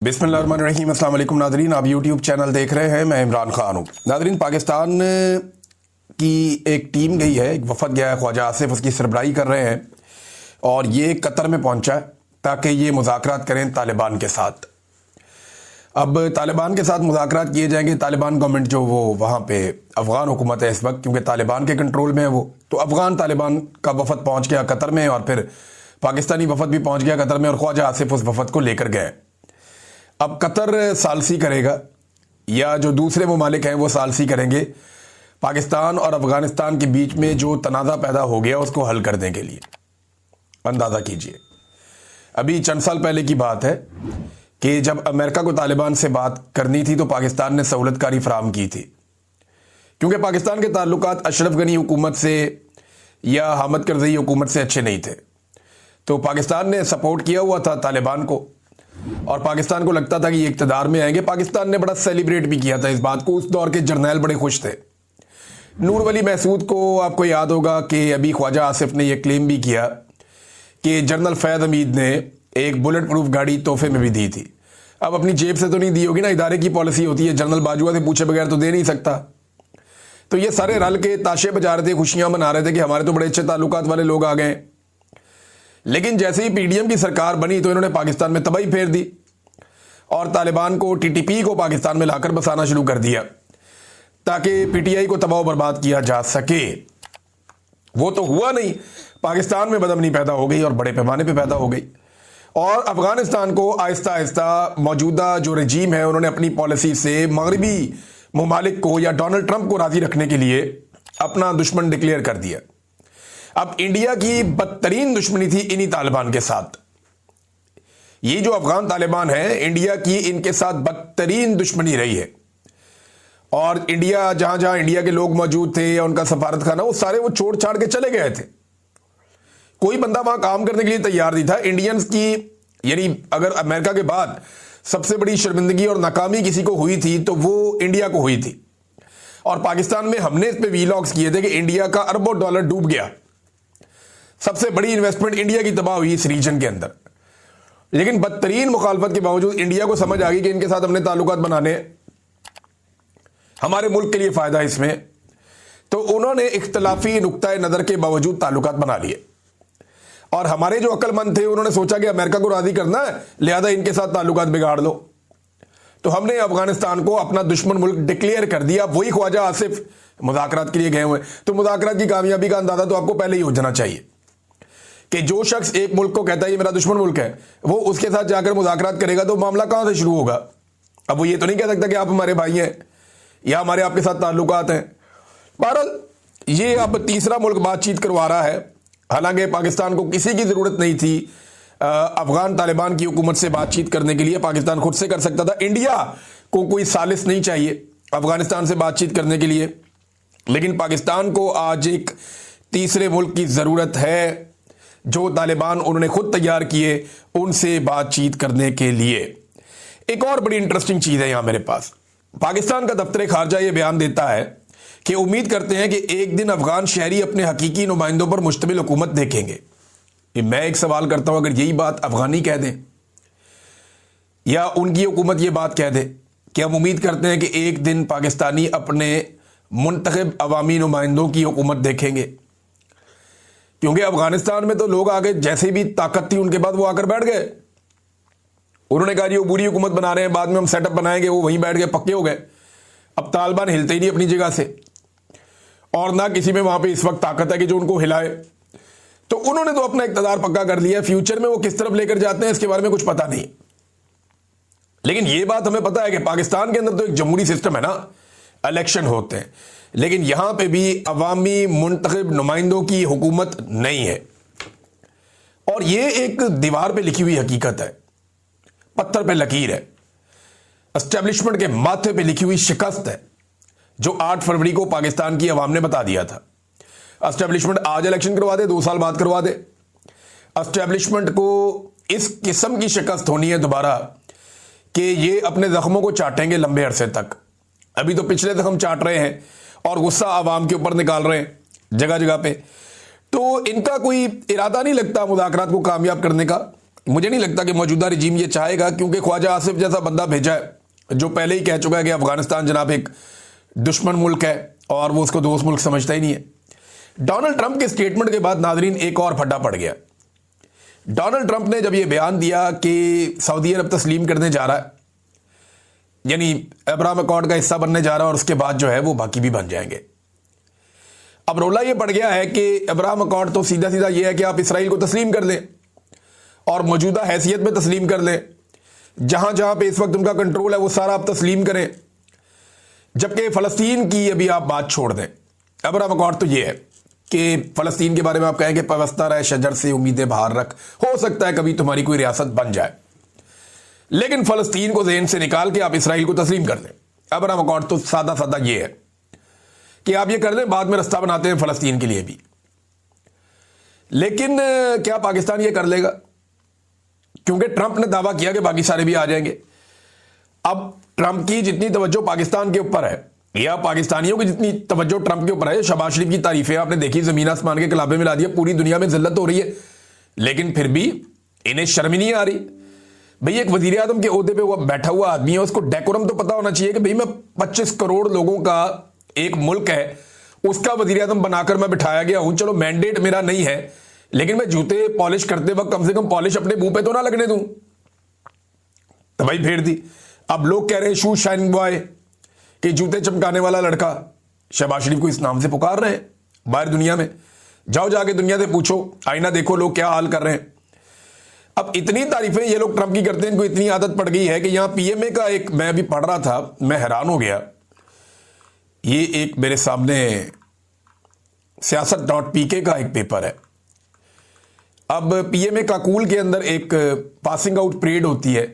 बिस्मिल्लाहिर्रहमानिर्रहीम। अस्सलाम वालेकुम नादरीन, आप यूट्यूब चैनल देख रहे हैं। मैं इमरान खान हूँ। नादरीन, पाकिस्तान की एक टीम गई है, एक वफद गया है, ख्वाजा आसिफ उसकी सरबराही कर रहे हैं और ये कतर में पहुंचा है ताकि ये मुज़ाकरात करें तालिबान के साथ। अब तालिबान के साथ मुज़ाकरात किए जाएंगे। तालिबान गवर्नमेंट जो वो वहाँ पे अफ़गान हुकूमत है इस वक्त, क्योंकि तालिबान के कंट्रोल में है वो, तो अफ़गान तालिबान का वफद पहुँच गया कतर में और फिर पाकिस्तानी वफद भी पहुँच गया कतर में और ख्वाजा आसिफ उस वफद को लेकर गए। अब कतर सालसी करेगा या जो दूसरे ममालिक हैं वो सालसी करेंगे पाकिस्तान और अफगानिस्तान के बीच में जो तनाज़ा पैदा हो गया उसको हल करने के लिए। अंदाज़ा कीजिए, अभी चंद साल पहले की बात है कि जब अमेरिका को तालिबान से बात करनी थी तो पाकिस्तान ने सहूलतकारी फराहम की थी, क्योंकि पाकिस्तान के ताल्लुकात अशरफ गनी हुकूमत से या हामिद करज़ई हुकूमत से अच्छे नहीं थे। तो पाकिस्तान ने सपोर्ट किया हुआ था तालिबान को और पाकिस्तान को लगता था कि ये इक़्तिदार में आएंगे। पाकिस्तान ने बड़ा सेलिब्रेट भी किया था इस बात को। उस दौर के जर्नैल बड़े खुश थे। नूर वली महसूद को आपको याद होगा कि अभी ख्वाजा आसिफ ने यह क्लेम भी किया कि जनरल फैज़ हमीद ने एक बुलेट प्रूफ गाड़ी तोहफे में भी दी थी। अब अपनी जेब से तो नहीं दी होगी ना, इदारे की पॉलिसी होती है, जनरल बाजुआ से पूछे बगैर तो दे नहीं सकता। तो ये सारे रल के ताशे बजा रहे थे, खुशियां मना रहे थे कि हमारे तो बड़े अच्छे ताल्लुकात वाले लोग आ गए। लेकिन जैसे ही पीडीएम की सरकार बनी तो इन्होंने पाकिस्तान में तबाही फेर दी और तालिबान को, टीटीपी को पाकिस्तान में लाकर बसाना शुरू कर दिया ताकि पीटीआई को तबाह बर्बाद किया जा सके। वो तो हुआ नहीं, पाकिस्तान में बदअमनी पैदा हो गई और बड़े पैमाने पे पैदा हो गई और अफगानिस्तान को आहिस्ता आहिस्ता मौजूदा जो रजीम है उन्होंने अपनी पॉलिसी से मगरबी ममालिक को या डोनाल्ड ट्रंप को राजी रखने के लिए अपना दुश्मन डिक्लेयर कर दिया। अब इंडिया की बदतरीन दुश्मनी थी इन्हीं तालिबान के साथ। ये जो अफगान तालिबान है, इंडिया की इनके साथ बदतरीन दुश्मनी रही है और इंडिया जहां जहां इंडिया के लोग मौजूद थे या उनका सफारत खाना, वो सारे वो छोड़ छाड़ के चले गए थे। कोई बंदा वहां काम करने के लिए तैयार नहीं था। इंडियंस की, यानी अगर अमेरिका के बाद सबसे बड़ी शर्मिंदगी और नाकामी किसी को हुई थी तो वो इंडिया को हुई थी। और पाकिस्तान में हमने इस पे वीलॉग्स किए थे कि इंडिया का अरबों डॉलर डूब गया, सबसे बड़ी इन्वेस्टमेंट इंडिया की तबाह हुई इस रीजन के अंदर। लेकिन बदतरीन मुखालफत के बावजूद इंडिया को समझ आ गई कि इनके साथ हमने ताल्लुकात बनाने, हमारे मुल्क के लिए फायदा इसमें, तो उन्होंने इख्तलाफी नुक्ता नजर के बावजूद ताल्लुकात बना लिए। और हमारे जो अक्लमंद थे उन्होंने सोचा कि अमेरिका को राजी करना है, लिहाजा इनके साथ ताल्लुकात बिगाड़ लो। तो हमने अफगानिस्तान को अपना दुश्मन मुल्क डिक्लेयर कर दिया। वही ख्वाजा आसिफ मुज़ाकरात के लिए गए हुए। तो मुज़ाकरात की कामयाबी का अंदाजा तो आपको पहले ही हो जाना चाहिए कि जो शख्स एक मुल्क को कहता है ये मेरा दुश्मन मुल्क है, वो उसके साथ जाकर मुज़ाकरात करेगा तो मामला कहां से शुरू होगा। अब वो ये तो नहीं कह सकता कि आप हमारे भाई हैं या हमारे आपके साथ ताल्लुकात हैं। बहरहाल ये अब तीसरा मुल्क बातचीत करवा रहा है। हालांकि पाकिस्तान को किसी की ज़रूरत नहीं थी अफगान तालिबान की हुकूमत से बातचीत करने के लिए, पाकिस्तान खुद से कर सकता था। इंडिया को कोई सालिस नहीं चाहिए अफगानिस्तान से बातचीत करने के लिए, लेकिन पाकिस्तान को आज एक तीसरे मुल्क की ज़रूरत है जो तालिबान उन्होंने खुद तैयार किए उनसे बातचीत करने के लिए। एक और बड़ी इंटरेस्टिंग चीज़ है यहाँ मेरे पास। पाकिस्तान का दफ्तर खारजा ये बयान देता है कि उम्मीद करते हैं कि एक दिन अफगान शहरी अपने हकीकी नुमाइंदों पर मुश्तमिल हुकूमत देखेंगे। मैं एक सवाल करता हूं, अगर यही बात अफगानी कह दें या उनकी हुकूमत ये बात कह दे कि हम उम्मीद करते हैं कि एक दिन पाकिस्तानी अपने मुंतखब अवामी नुमाइंदों की हुकूमत देखेंगे, क्योंकि अफगानिस्तान में तो लोग आगे जैसे भी ताकत थी उनके बाद वो आकर बैठ गए। उन्होंने कहा जी वो बुरी हुकूमत बना रहे हैं, बाद में हम सेटअप बनाएंगे, वो वहीं बैठ गए, पक्के हो गए। अब तालिबान हिलते ही नहीं अपनी जगह से और ना किसी में वहां पे इस वक्त ताकत है कि जो उनको हिलाए। तो उन्होंने तो अपना इक़्तिदार पक्का कर लिया। फ्यूचर में वो किस तरफ लेकर जाते हैं इसके बारे में कुछ पता नहीं। लेकिन ये बात हमें पता है कि पाकिस्तान के अंदर तो एक जमहूरी सिस्टम है ना, इलेक्शन होते हैं, लेकिन यहां पे भी अवामी मुंतखब नुमाइंदों की हुकूमत नहीं है। और ये एक दीवार पे लिखी हुई हकीकत है, पत्थर पे लकीर है, एस्टेब्लिशमेंट के माथे पे लिखी हुई शिकस्त है जो 8 फरवरी को पाकिस्तान की अवाम ने बता दिया था। एस्टेब्लिशमेंट आज इलेक्शन करवा दे, 2 साल बाद करवा दे, एस्टेब्लिशमेंट को इस किस्म की शिकस्त होनी है दोबारा कि ये अपने जख्मों को चाटेंगे लंबे अरसे तक। अभी तो पिछले जख्म चाट रहे हैं और गुस्सा आवाम के ऊपर निकाल रहे हैं जगह जगह पे। तो इनका कोई इरादा नहीं लगता मुज़ाकरात को कामयाब करने का। मुझे नहीं लगता कि मौजूदा रिजीम ये चाहेगा, क्योंकि ख्वाजा आसिफ जैसा बंदा भेजा है जो पहले ही कह चुका है कि अफगानिस्तान जनाब एक दुश्मन मुल्क है और वो उसको दोस्त मुल्क समझता ही नहीं है। डोनाल्ड ट्रंप के स्टेटमेंट के बाद नाजरीन एक और फड्डा पड़ गया। डोनाल्ड ट्रंप ने जब ये बयान दिया कि सऊदी अरब तस्लीम करने जा रहा है, यानी अब्राहम अकॉर्ड का हिस्सा बनने जा रहा है, और उसके बाद जो है वो बाकी भी बन जाएंगे। अब रोला ये पड़ गया है कि अब्राहम अकॉर्ड तो सीधा सीधा ये है कि आप इसराइल को तस्लीम कर लें और मौजूदा हैसियत में तस्लीम कर लें, जहां जहां पे इस वक्त उनका कंट्रोल है वो सारा आप तस्लीम करें, जबकि फ़लस्तीन की अभी आप बात छोड़ दें। अब्राहम अकॉर्ड तो ये है कि फ़लस्तीन के बारे में आप कहें कि पवस्ता रहे शजर से उम्मीदें बाहर रख, हो सकता है कभी तुम्हारी कोई रियासत बन जाए, लेकिन फ़लस्तीन को ज़हन से निकाल के आप इसराइल को तस्लीम कर दें। अब्राहम अकॉर्ड तो सादा सादा ये है कि आप ये कर लें, बाद में रास्ता बनाते हैं फ़लस्तीन के लिए भी। लेकिन क्या पाकिस्तान ये कर लेगा? क्योंकि ट्रंप ने दावा किया कि बाकी सारे भी आ जाएंगे। अब ट्रंप की जितनी तवज्जो पाकिस्तान के ऊपर है या पाकिस्तानियों की जितनी तवज्जो ट्रंप के ऊपर है, शहबाज शरीफ की तारीफें आपने देखी, जमीन आसमान के कलाबे में ला दिया, पूरी दुनिया में जिल्लत हो रही है, लेकिन फिर भी इन्हें शर्म ही नहीं आ रही। भाई एक वजीर आजम के ओहदे पे वो बैठा हुआ आदमी है, उसको डेकोरम तो पता होना चाहिए कि भाई मैं 25 करोड़ लोगों का एक मुल्क है उसका वजीर आजम बनाकर मैं बिठाया गया हूं। चलो मैंडेट मेरा नहीं है, लेकिन मैं जूते पॉलिश करते वक्त कम से कम पॉलिश अपने मुंह पे तो ना लगने दूं। तो भाई फेर दी। अब लोग कह रहे हैं शू शाइन बॉय, कि जूते चमकाने वाला लड़का, शहबाज शरीफ को इस नाम से पुकार रहे हैं बाहर दुनिया में। जाओ जाके दुनिया से पूछो, आईना देखो लोग क्या हाल कर रहे हैं। अब इतनी तारीफें ये लोग ट्रंप की करते हैं, इनको इतनी आदत पड़ गई है कि यहां पीएमए का एक, मैं अभी पढ़ रहा था, मैं हैरान हो गया। ये एक मेरे सामने siyaasat.pk का एक पेपर है। अब पीएमए काकूल के अंदर एक पासिंग आउट परेड होती है,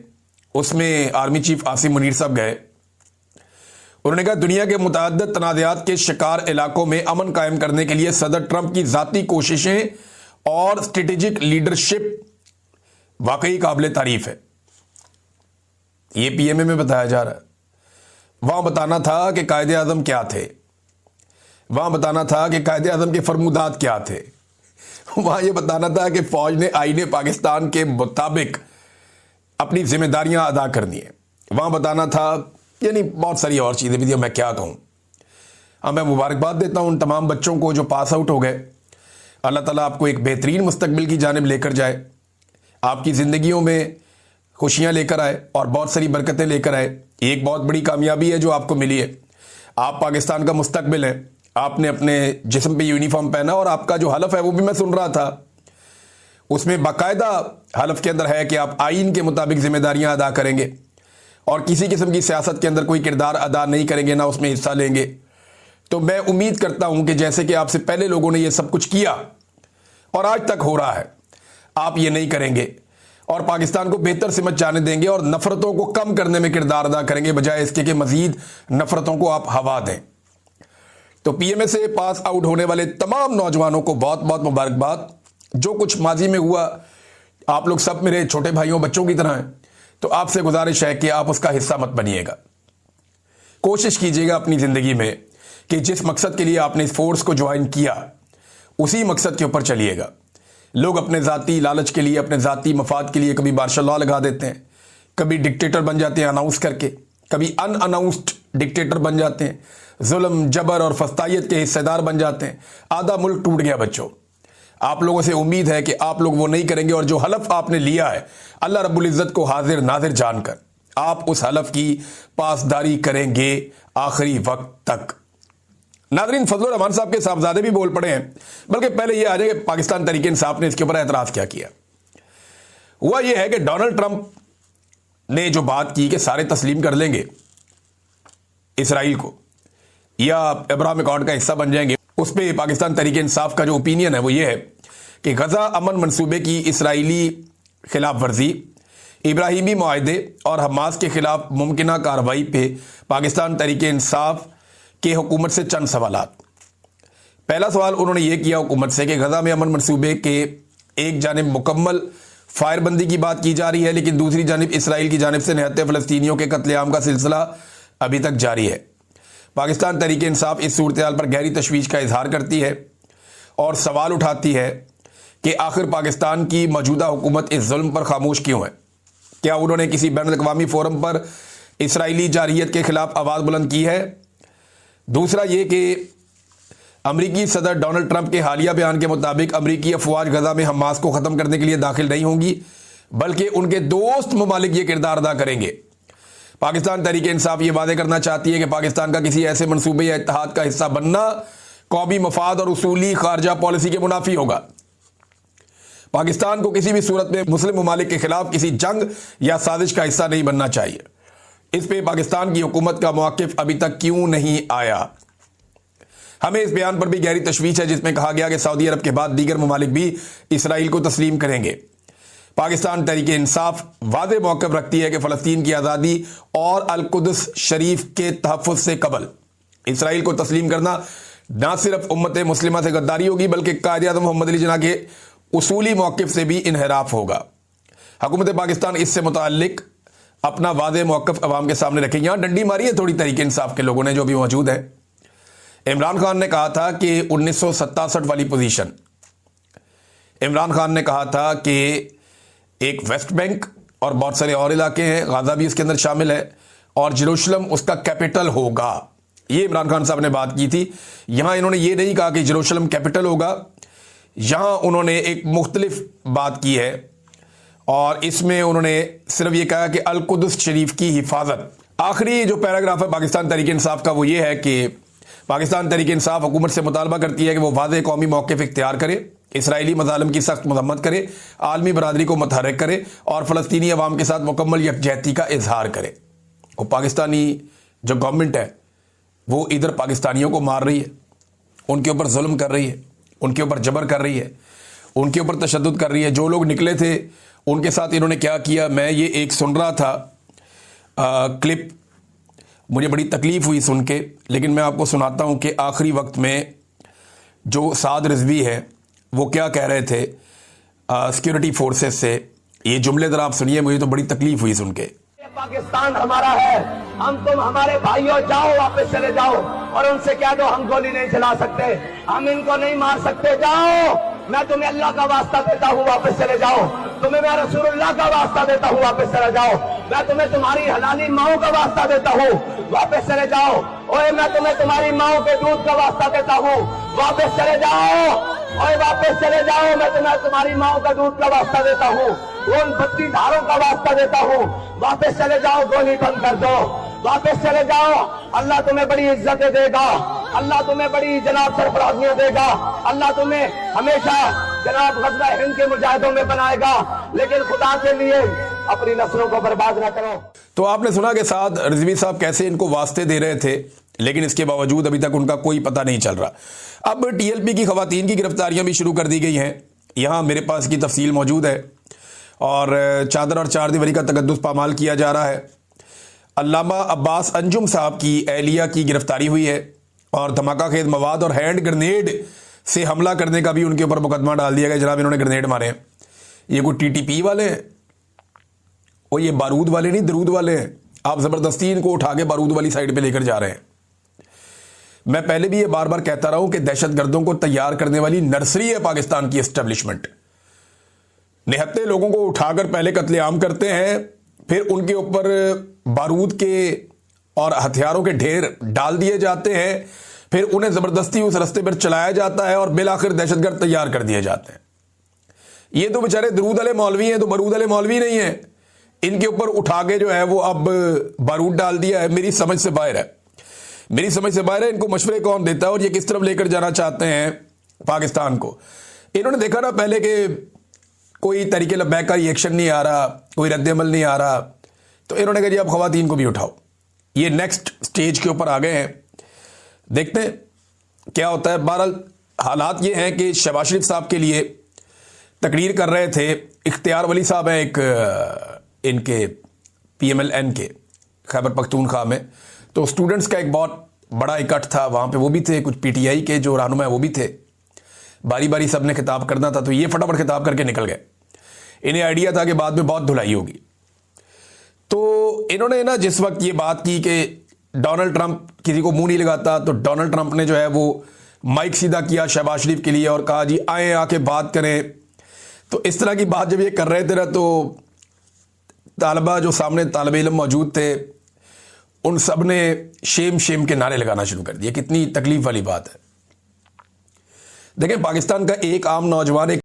उसमें आर्मी चीफ आसिम मुनीर साहब गए। उन्होंने कहा दुनिया के मुतअद्दिद तनाज़ात के शिकार इलाकों में अमन कायम करने के लिए सदर ट्रंप की जाती कोशिशें और स्ट्रेटेजिक लीडरशिप वाकई काबिल तारीफ है। ये पीएमए में बताया जा रहा है। वहां बताना था कि कायदे आजम क्या थे, वहां बताना था कि कायदे आजम के फरमुदात क्या थे, वहां यह बताना था कि फौज ने आईने पाकिस्तान के मुताबिक अपनी जिम्मेदारियां अदा करनी है, वहां बताना था, यानी बहुत सारी और चीज़ें भी थी। मैं क्या कहूँ। अब मैं मुबारकबाद देता हूँ उन तमाम बच्चों को जो पास आउट हो गए। अल्लाह ताला आपको एक बेहतरीन मुस्तकबिल की जानिब लेकर जाए, आपकी ज़िंदगियों में खुशियाँ लेकर आए और बहुत सारी बरकतें लेकर आए। एक बहुत बड़ी कामयाबी है जो आपको मिली है। आप पाकिस्तान का मुस्तकबिल है। आपने अपने जिस्म पे यूनिफॉर्म पहना और आपका जो हलफ है वो भी मैं सुन रहा था, उसमें बाकायदा हलफ के अंदर है कि आप आइन के मुताबिक जिम्मेदारियां अदा करेंगे और किसी किस्म की सियासत के अंदर कोई किरदार अदा नहीं करेंगे, ना उसमें हिस्सा लेंगे। तो मैं उम्मीद करता हूं कि जैसे कि आपसे पहले लोगों ने ये सब कुछ किया और आज तक हो रहा है, आप ये नहीं करेंगे और पाकिस्तान को बेहतर समझ जाने देंगे और नफरतों को कम करने में किरदार अदा करेंगे, बजाय इसके कि मजीद नफरतों को आप हवा दें। तो पीएमए से पास आउट होने वाले तमाम नौजवानों को बहुत बहुत मुबारकबाद। जो कुछ माजी में हुआ, आप लोग सब मेरे छोटे भाइयों बच्चों की तरह हैं, तो आपसे गुजारिश है कि आप उसका हिस्सा मत बनिएगा। कोशिश कीजिएगा अपनी ज़िंदगी में कि जिस मकसद के लिए आपने इस फोर्स को ज्वाइन किया उसी मकसद के ऊपर चलिएगा। लोग अपने ज़ाती लालच के लिए, अपने ज़ाती मफाद के लिए कभी मार्शल लॉ लगा देते हैं, कभी डिक्टेटर बन जाते हैं अनाउंस करके, कभी अनअनाउंस्ड डिक्टेटर बन जाते हैं, जुल्म जबर और फस्तायत के हिस्सेदार बन जाते हैं। आधा मुल्क टूट गया बच्चों। आप लोगों से उम्मीद है कि आप लोग वो नहीं करेंगे और जो हलफ आपने लिया है अल्लाह रब्बुल इज़्ज़त को हाजिर नाजिर जानकर आप उस हलफ की पासदारी करेंगे आखिरी वक्त तक। नाज़रीन, फजलुर रहमान साहब के साहबजादे भी बोल पड़े हैं, बल्कि पहले ये आ जाए कि पाकिस्तान तहरीक इंसाफ ने इसके ऊपर एतराज़ क्या किया। हुआ यह है कि डोनाल्ड ट्रंप ने जो बात की कि सारे तस्लीम कर लेंगे इसराइल को या अब्राहम अकॉर्ड का हिस्सा बन जाएंगे, उस पर पाकिस्तान तहरीक इंसाफ का जो ओपिनियन है वो ये है कि गजा अमन मंसूबे की इसराइली खिलाफ वर्जी, इब्राहिमी मुआहदे और हमास के खिलाफ मुमकिना कार्रवाई पे पाकिस्तान तहरीक इंसाफ के हुकूमत से चंद सवालात। पहला सवाल उन्होंने ये किया हुकूमत से कि गजा में अमन मंसूबे के एक जानिब मुकम्मल फायरबंदी की बात की जा रही है, लेकिन दूसरी जानिब इसराइल की जानिब से निहत्ते फ़लस्तीनियों के कत्लेआम का सिलसिला अभी तक जारी है। पाकिस्तान तहरीक इंसाफ इस सूरत हाल पर गहरी तशवीश का इजहार करती है और सवाल उठाती है कि आखिर पाकिस्तान की मौजूदा हुकूमत इस जुल्म पर खामोश क्यों है। क्या उन्होंने किसी बैन अवी फोरम पर इसराइली जारहियत के खिलाफ आवाज़ बुलंद की है। दूसरा ये कि अमरीकी सदर डोनाल्ड ट्रंप के हालिया बयान के मुताबिक अमरीकी अफवाज गजा में हमास को ख़त्म करने के लिए दाखिल नहीं होंगी, बल्कि उनके दोस्त ममालिक ये किरदार अदा करेंगे। पाकिस्तान तहरीक इंसाफ ये वादे करना चाहती है कि पाकिस्तान का किसी ऐसे मनसूबे या इत्तेहाद का हिस्सा बनना कौमी मफाद और उसूली खारजा पॉलिसी के मुनाफी होगा। पाकिस्तान को किसी भी सूरत में मुस्लिम ममालिक के खिलाफ किसी जंग या साजिश का हिस्सा नहीं बनना चाहिए। इस पे पाकिस्तान की हुकूमत का मौक़िफ़ अभी तक क्यों नहीं आया। हमें इस बयान पर भी गहरी तशवीश है जिसमें कहा गया कि सऊदी अरब के बाद दीगर ममालिक भी इसराइल को तस्लीम करेंगे। पाकिस्तान तहरीक इंसाफ वादे मौक़िफ़ रखती है कि फ़लस्तीन की आज़ादी और अल-कुद्स शरीफ के तहफ़्फ़ुज़ से कबल इसराइल को तस्लीम करना न सिर्फ उम्मत मुस्लिमा से गद्दारी होगी, बल्कि कायद-ए-आज़म मोहम्मद अली जिन्ना के उसूली मौक़िफ़ से भी इन्हिराफ होगा। हुकूमत पाकिस्तान इससे मुताल्लिक अपना वादे मौक़िफ़ अवाम के सामने रखें। यहाँ डंडी मारी है थोड़ी तहरीक इंसाफ के लोगों ने जो भी मौजूद है। इमरान खान ने कहा था कि 1967 वाली पोजीशन, इमरान खान ने कहा था कि एक वेस्ट बैंक और बहुत सारे और इलाके हैं, गाजा भी इसके अंदर शामिल है, और जेरूशलम उसका कैपिटल होगा। ये इमरान खान साहब ने बात की थी। यहाँ इन्होंने ये नहीं कहा कि जेरूशलम कैपिटल होगा, यहाँ उन्होंने एक मुख्तलिफ बात की है और इसमें उन्होंने सिर्फ ये कहा कि अल-कुद्स शरीफ की हिफाजत। आखिरी जो पैराग्राफ है पाकिस्तान तहरीक इंसाफ का वो ये है कि पाकिस्तान तहरीक इंसाफ हुकूमत से मुतालबा करती है कि वो वाज़ेह कौमी मौक़िफ़ इख्तियार करे, इसराइली मज़ालिम की सख्त मज़म्मत करे, आलमी बरादरी को मुतहर्रिक करे और फ़लस्तीनी अवाम के साथ मुकम्मल यकजहती का इजहार करे। और पाकिस्तानी जो गवर्नमेंट है वो इधर पाकिस्तानियों को मार रही है, उनके ऊपर जुल्म कर रही है, उनके ऊपर जबर कर रही है, उनके ऊपर तशद्दुद कर रही है। जो लोग निकले थे उनके साथ इन्होंने क्या किया, मैं ये एक सुन रहा था क्लिप, मुझे बड़ी तकलीफ़ हुई सुन के, लेकिन मैं आपको सुनाता हूँ कि आखिरी वक्त में जो साद रिजवी है वो क्या कह रहे थे सिक्योरिटी फोर्सेस से। ये जुमले ज़रा आप सुनिए, मुझे तो बड़ी तकलीफ़ हुई सुन के। पाकिस्तान हमारा है, हम तुम हमारे भाइयों, जाओ वापस चले जाओ और उनसे कह दो हम गोली नहीं चला सकते, हम इनको नहीं मार सकते, जाओ। मैं तुम्हें अल्लाह का वास्ता देता हूँ वापस चले जाओ, तुम्हें मैं रसूलुल्लाह का वास्ता देता हूँ वापस चले जाओ, मैं तुम्हें तुम्हारी हलाली माओ का वास्ता देता हूँ वापस चले जाओ। ओए मैं तुम्हें तुम्हारी माओ के दूध का वास्ता देता हूँ वापस चले जाओ। ओए वापस चले जाओ, मैं तुम्हें तुम्हारी माओ का दूध का वास्ता देता हूँ, उन 32 धारों का वास्ता देता हूँ, वापस चले जाओ, गोली बंद कर दो, वापस चले जाओ। अल्लाह तुम्हें बड़ी इज्जतें देगा, अल्लाह तुम्हें बड़ी जनाब सरफराजियां देगा, अल्लाह तुम्हें हमेशा जनाब गज़वा हिंद के मुजाहिदों में बनाएगा, लेकिन खुदा के लिए अपनी नस्लों को बर्बाद न करो। तो आपने सुना कि साद रिजवी साहब कैसे इनको वास्ते दे रहे थे, लेकिन इसके बावजूद अभी तक उनका कोई पता नहीं चल रहा। अब टीएलपी की खवातीन की गिरफ्तारियां भी शुरू कर दी गई हैं। यहाँ मेरे पास की तफसील मौजूद है और चादर और चार दीवारी का तकद्दुस पामाल किया जा रहा है। अल्लामा अब्बास अंजुम साहब की एहलिया की गिरफ्तारी हुई है और धमाका खेज मवाद और हैंड ग्रेनेड से हमला करने का भी उनके ऊपर मुकदमा डाल दिया गया। जनाब इन्होंने ग्रेनेड मारे हैं। ये कोई टीटीपी वाले हैं और ये बारूद वाले नहीं, दरूद वाले हैं। आप ज़बरदस्ती इनको उठा के बारूद वाली साइड पे लेकर जा रहे हैं। मैं पहले भी ये बार बार कहता रहा हूं कि दहशतगर्दों को तैयार करने वाली नर्सरी है पाकिस्तान की एस्टेब्लिशमेंट। निहत्ते लोगों को उठाकर पहले कत्लेआम करते हैं, फिर उनके ऊपर बारूद के और हथियारों के ढेर डाल दिए जाते हैं, फिर उन्हें ज़बरदस्ती उस रास्ते पर चलाया जाता है और बिलाखिर दहशतगर्द तैयार कर दिए जाते हैं। ये तो बेचारे दरूद वाले मौलवी हैं, तो बारूद वाले मौलवी नहीं है। इनके ऊपर उठा के जो है वो अब बारूद डाल दिया है। मेरी समझ से बाहर है, मेरी समझ से बाहर है। इनको मशवरे कौन देता है और ये किस तरफ लेकर जाना चाहते हैं पाकिस्तान को। इन्होंने देखा ना पहले कि कोई तरीके लब्बैक का रिएक्शन नहीं आ रहा, कोई रद्द-ए-अमल नहीं आ रहा, तो इन्होंने कहा जी अब खवातीन को भी उठाओ। ये नेक्स्ट स्टेज के ऊपर आ गए हैं। देखते हैं क्या होता है। बहरहाल हालात ये हैं कि शहबाज शरीफ साहब के लिए तकरीर कर रहे थे इख्तियार वली साहब हैं, एक इनके PMLN के खैबर पख्तूनख्वा में। तो स्टूडेंट्स का एक बहुत बड़ा इकट्ठ था, वहाँ पे वो भी थे, कुछ PTI के जो रहनुमा है वो भी थे। बारी बारी सब ने खिताब करना था, तो ये फटाफट खिताब करके निकल गए। इन्हें आइडिया था कि बाद में बहुत धुलाई होगी। तो इन्होंने ना जिस वक्त ये बात की कि डोनाल्ड ट्रंप किसी को मुंह नहीं लगाता, तो डोनाल्ड ट्रंप ने जो है वो माइक सीधा किया शहबाज शरीफ के लिए और कहा जी आए आके बात करें, तो इस तरह की बात जब ये कर रहे थे ना, तो तालबा जो सामने तालिब इल्म मौजूद थे, उन सब ने शेम शेम के नारे लगाना शुरू कर दिए। कितनी तकलीफ वाली बात है। देखें, पाकिस्तान का एक आम नौजवान एक